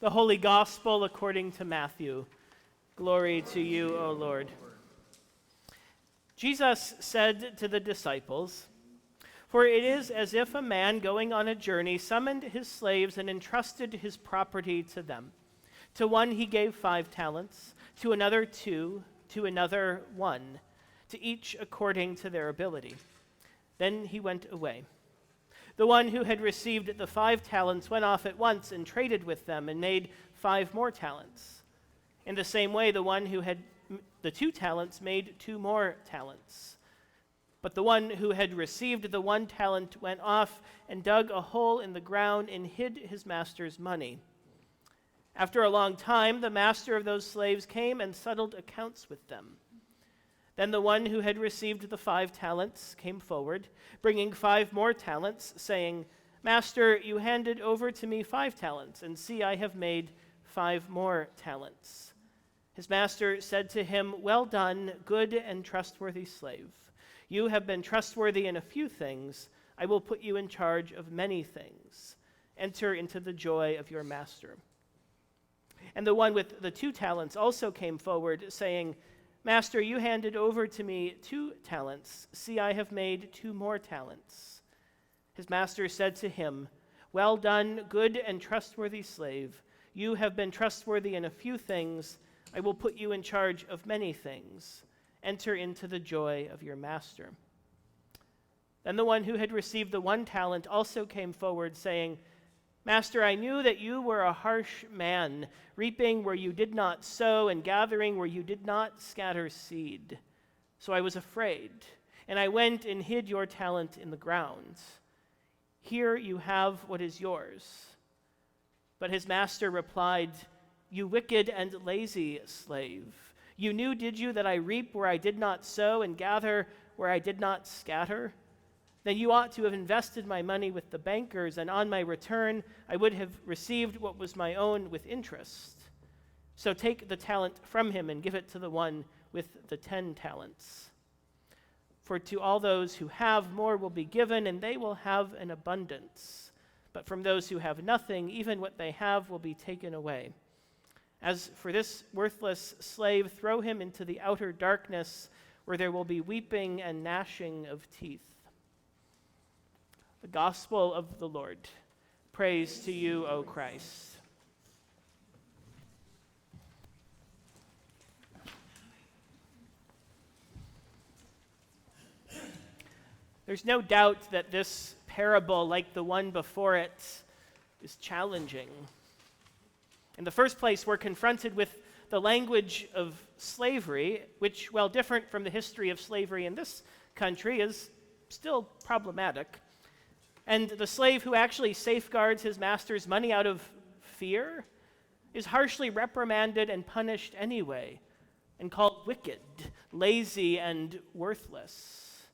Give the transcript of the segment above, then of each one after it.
The Holy Gospel according to Matthew. Glory to you, O Lord. Jesus said to the disciples, "For it is as if a man going on a journey summoned his slaves and entrusted his property to them. To one he gave 5 talents, to another 2, to another 1, to each according to their ability. Then he went away. The one who had received the 5 talents went off at once and traded with them and made 5 more talents. In the same way, the one who had the 2 talents made 2 more talents. But the one who had received the 1 talent went off and dug a hole in the ground and hid his master's money. After a long time, the master of those slaves came and settled accounts with them. Then the one who had received the 5 talents came forward, bringing 5 more talents, saying, 'Master, you handed over to me 5 talents, and see, I have made 5 more talents.' His master said to him, 'Well done, good and trustworthy slave. You have been trustworthy in a few things. I will put you in charge of many things. Enter into the joy of your master.' And the one with the 2 talents also came forward, saying, 'Master, you handed over to me 2 talents. See, I have made 2 more talents.' His master said to him, 'Well done, good and trustworthy slave. You have been trustworthy in a few things. I will put you in charge of many things. Enter into the joy of your master.' Then the one who had received the 1 talent also came forward, saying, 'Master, I knew that you were a harsh man, reaping where you did not sow and gathering where you did not scatter seed. So I was afraid, and I went and hid your talent in the ground. Here you have what is yours.' But his master replied, 'You wicked and lazy slave. You knew, did you, that I reap where I did not sow and gather where I did not scatter? Then you ought to have invested my money with the bankers, and on my return I would have received what was my own with interest. So take the talent from him and give it to the one with the 10 talents. For to all those who have, more will be given, and they will have an abundance. But from those who have nothing, even what they have will be taken away. As for this worthless slave, throw him into the outer darkness, where there will be weeping and gnashing of teeth.'" The Gospel of the Lord. Praise to you, O Christ. There's no doubt that this parable, like the one before it, is challenging. In the first place, we're confronted with the language of slavery, which, while different from the history of slavery in this country, is still problematic. And the slave who actually safeguards his master's money out of fear is harshly reprimanded and punished anyway, and called wicked, lazy, and worthless.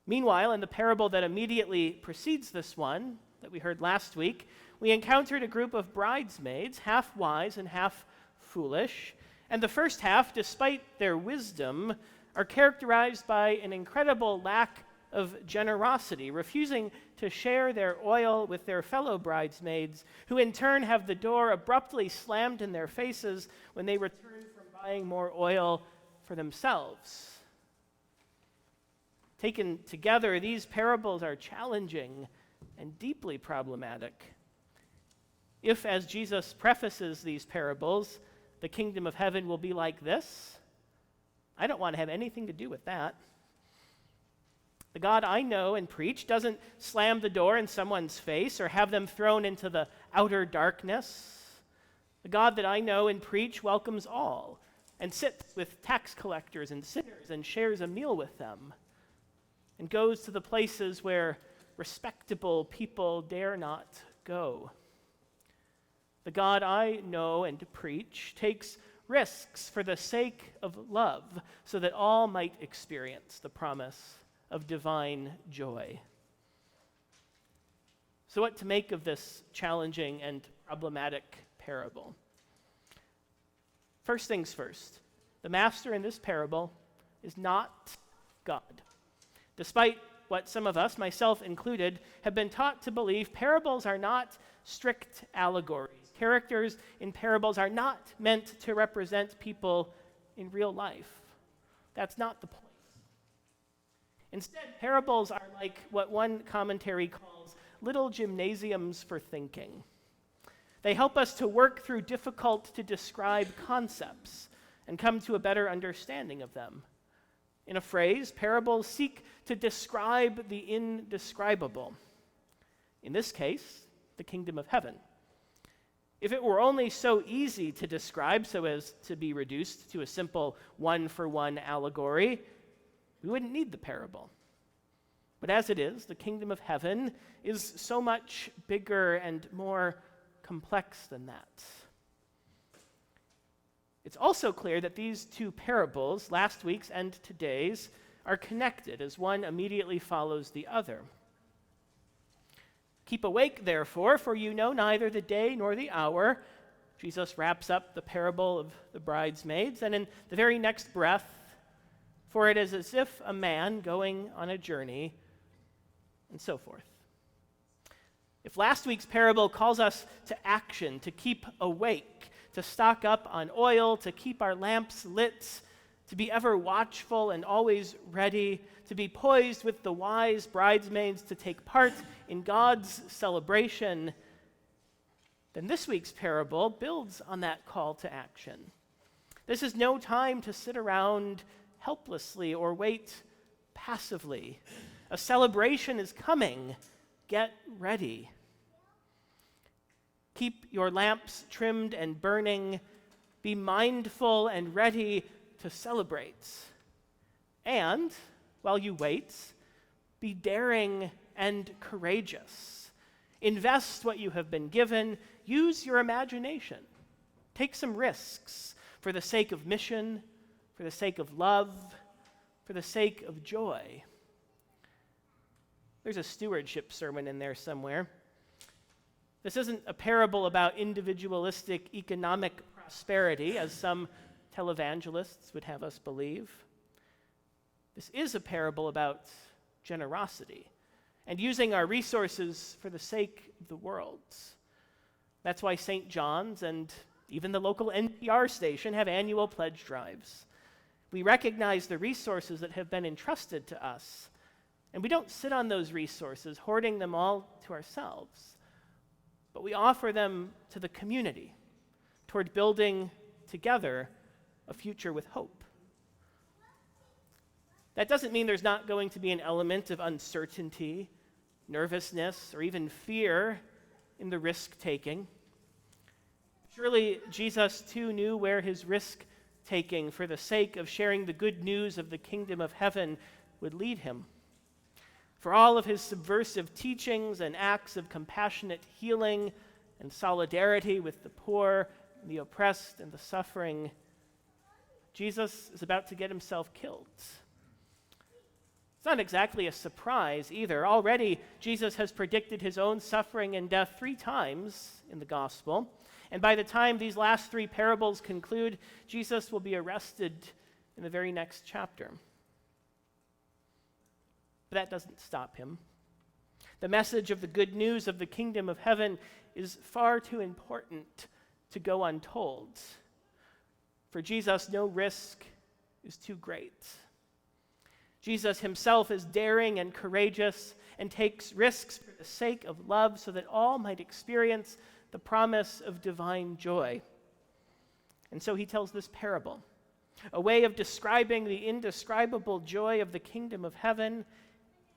Meanwhile, in the parable that immediately precedes this one, that we heard last week, we encountered a group of bridesmaids, half wise and half foolish, and the first half, despite their wisdom, are characterized by an incredible lack of generosity, refusing to share their oil with their fellow bridesmaids, who in turn have the door abruptly slammed in their faces when they return from buying more oil for themselves. Taken together, these parables are challenging and deeply problematic. If, as Jesus prefaces these parables, the kingdom of heaven will be like this, I don't want to have anything to do with that. The God I know and preach doesn't slam the door in someone's face or have them thrown into the outer darkness. The God that I know and preach welcomes all and sits with tax collectors and sinners and shares a meal with them and goes to the places where respectable people dare not go. The God I know and preach takes risks for the sake of love so that all might experience the promise of divine joy. So what to make of this challenging and problematic parable? First things first, the master in this parable is not God. Despite what some of us, myself included, have been taught to believe, parables are not strict allegories. Characters in parables are not meant to represent people in real life. That's not the point. Instead, parables are like what one commentary calls little gymnasiums for thinking. They help us to work through difficult to describe concepts and come to a better understanding of them. In a phrase, parables seek to describe the indescribable. In this case, the kingdom of heaven. If it were only so easy to describe so as to be reduced to a simple one-for-one allegory, we wouldn't need the parable. But as it is, the kingdom of heaven is so much bigger and more complex than that. It's also clear that these two parables, last week's and today's, are connected as one immediately follows the other. Keep awake, therefore, for you know neither the day nor the hour. Jesus wraps up the parable of the bridesmaids, and in the very next breath, for it is as if a man going on a journey, and so forth. If last week's parable calls us to action, to keep awake, to stock up on oil, to keep our lamps lit, to be ever watchful and always ready, to be poised with the wise bridesmaids to take part in God's celebration, then this week's parable builds on that call to action. This is no time to sit around helplessly or wait passively. A celebration is coming. Get ready. Keep your lamps trimmed and burning. Be mindful and ready to celebrate. And while you wait, be daring and courageous. Invest what you have been given. Use your imagination. Take some risks for the sake of mission, for the sake of love, for the sake of joy. There's a stewardship sermon in there somewhere. This isn't a parable about individualistic economic prosperity, as some televangelists would have us believe. This is a parable about generosity and using our resources for the sake of the world. That's why St. John's and even the local NPR station have annual pledge drives. We recognize the resources that have been entrusted to us, and we don't sit on those resources, hoarding them all to ourselves, but we offer them to the community toward building together a future with hope. That doesn't mean there's not going to be an element of uncertainty, nervousness, or even fear in the risk-taking. Surely Jesus too knew where his risk-taking for the sake of sharing the good news of the kingdom of heaven would lead him. For all of his subversive teachings and acts of compassionate healing and solidarity with the poor, and the oppressed, and the suffering, Jesus is about to get himself killed. It's not exactly a surprise either. Already, Jesus has predicted his own suffering and death 3 times in the gospel. And by the time these last 3 parables conclude, Jesus will be arrested in the very next chapter. But that doesn't stop him. The message of the good news of the kingdom of heaven is far too important to go untold. For Jesus, no risk is too great. Jesus himself is daring and courageous and takes risks for the sake of love so that all might experience the promise of divine joy. And so he tells this parable, a way of describing the indescribable joy of the kingdom of heaven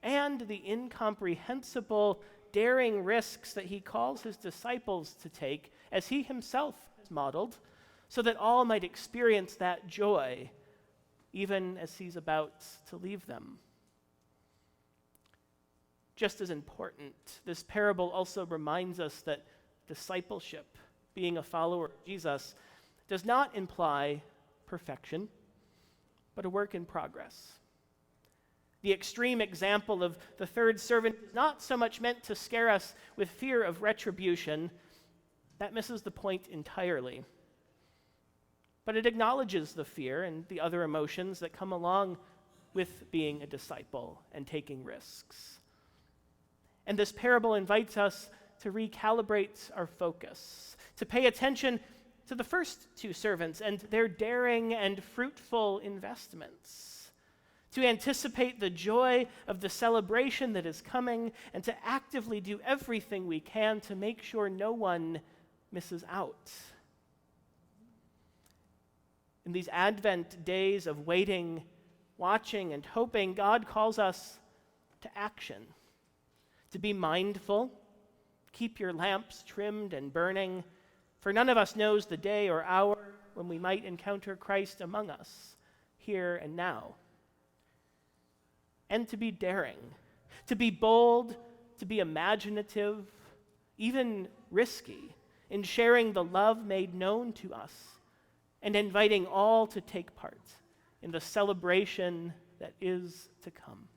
and the incomprehensible, daring risks that he calls his disciples to take, as he himself has modeled, so that all might experience that joy, even as he's about to leave them. Just as important, this parable also reminds us that discipleship, being a follower of Jesus, does not imply perfection, but a work in progress. The extreme example of the third servant is not so much meant to scare us with fear of retribution. That misses the point entirely. But it acknowledges the fear and the other emotions that come along with being a disciple and taking risks. And this parable invites us to recalibrate our focus, to pay attention to the first two servants and their daring and fruitful investments, to anticipate the joy of the celebration that is coming, and to actively do everything we can to make sure no one misses out. In these Advent days of waiting, watching, and hoping, God calls us to action, to be mindful, keep your lamps trimmed and burning, for none of us knows the day or hour when we might encounter Christ among us, here and now. And to be daring, to be bold, to be imaginative, even risky, in sharing the love made known to us, and inviting all to take part in the celebration that is to come.